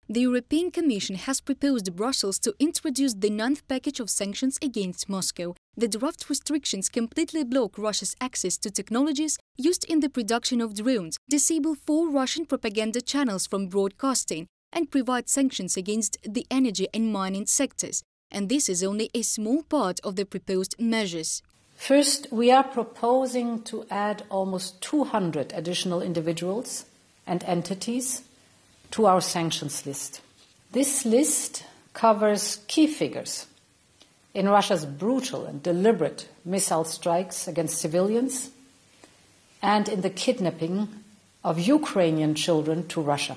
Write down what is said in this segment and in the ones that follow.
The European Commission has proposed Brussels to introduce the 9th package of sanctions against Moscow. The draft restrictions completely block Russia's access to technologies used in the production of drones, disable 4 Russian propaganda channels from broadcasting, and provide sanctions against the energy and mining sectors. And this is only a small part of the proposed measures. First, we are proposing to add almost 200 additional individuals and entities to our sanctions list. This list covers key figures in Russia's brutal and deliberate missile strikes against civilians and in the kidnapping of Ukrainian children to Russia.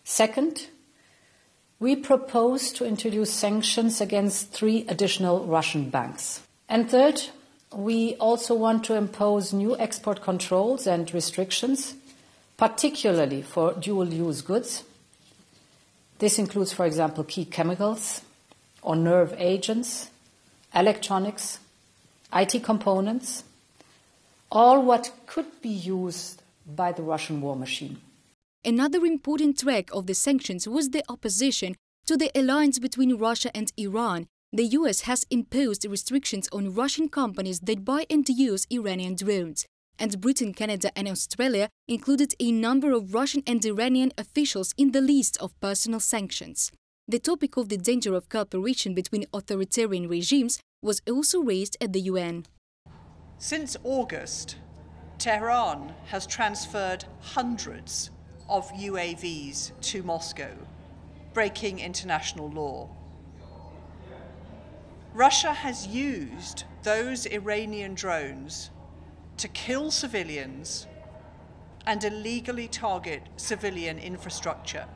Second, we propose to introduce sanctions against 3 additional Russian banks. And third, we also want to impose new export controls and restrictions, particularly for dual-use goods. This includes, for example, key chemicals or nerve agents, electronics, IT components, all what could be used by the Russian war machine. Another important track of the sanctions was the opposition to the alliance between Russia and Iran. The US has imposed restrictions on Russian companies that buy and use Iranian drones. And Britain, Canada and Australia included a number of Russian and Iranian officials in the list of personal sanctions. The topic of the danger of cooperation between authoritarian regimes was also raised at the UN. Since August, Tehran has transferred hundreds of UAVs to Moscow, breaking international law. Russia has used those Iranian drones to kill civilians and illegally target civilian infrastructure,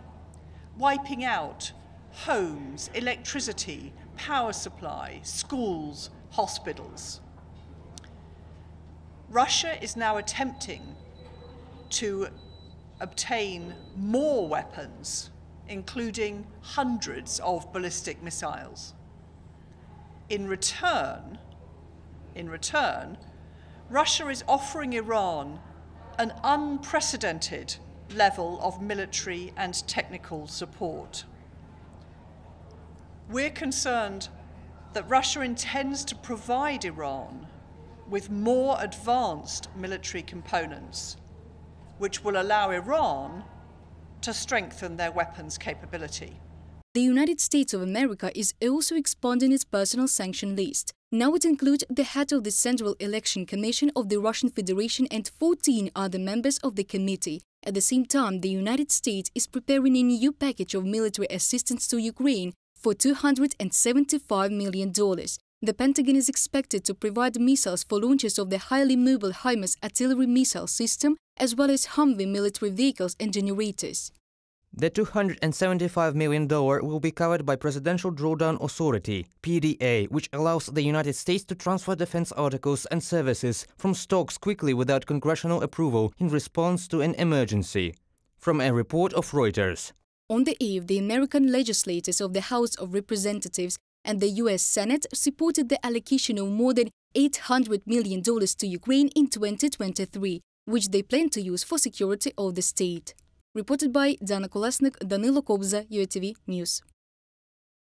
wiping out homes, electricity, power supply, schools, hospitals. Russia is now attempting to obtain more weapons, including hundreds of ballistic missiles. In return, Russia is offering Iran an unprecedented level of military and technical support. We're concerned that Russia intends to provide Iran with more advanced military components, which will allow Iran to strengthen their weapons capability. The United States of America is also expanding its personal sanction list. Now it includes the head of the Central Election Commission of the Russian Federation and 14 other members of the committee. At the same time, the United States is preparing a new package of military assistance to Ukraine for $275 million. The Pentagon is expected to provide missiles for launches of the highly mobile HIMARS artillery missile system, as well as Humvee military vehicles and generators. The $275 million will be covered by Presidential Drawdown Authority, PDA, which allows the United States to transfer defense articles and services from stocks quickly without congressional approval in response to an emergency. From a report of Reuters. On the eve, the American legislators of the House of Representatives and the U.S. Senate supported the allocation of more than $800 million to Ukraine in 2023, which they plan to use for security of the state. Reported by Dana Kolesnik, Danilo Kobza, UATV News.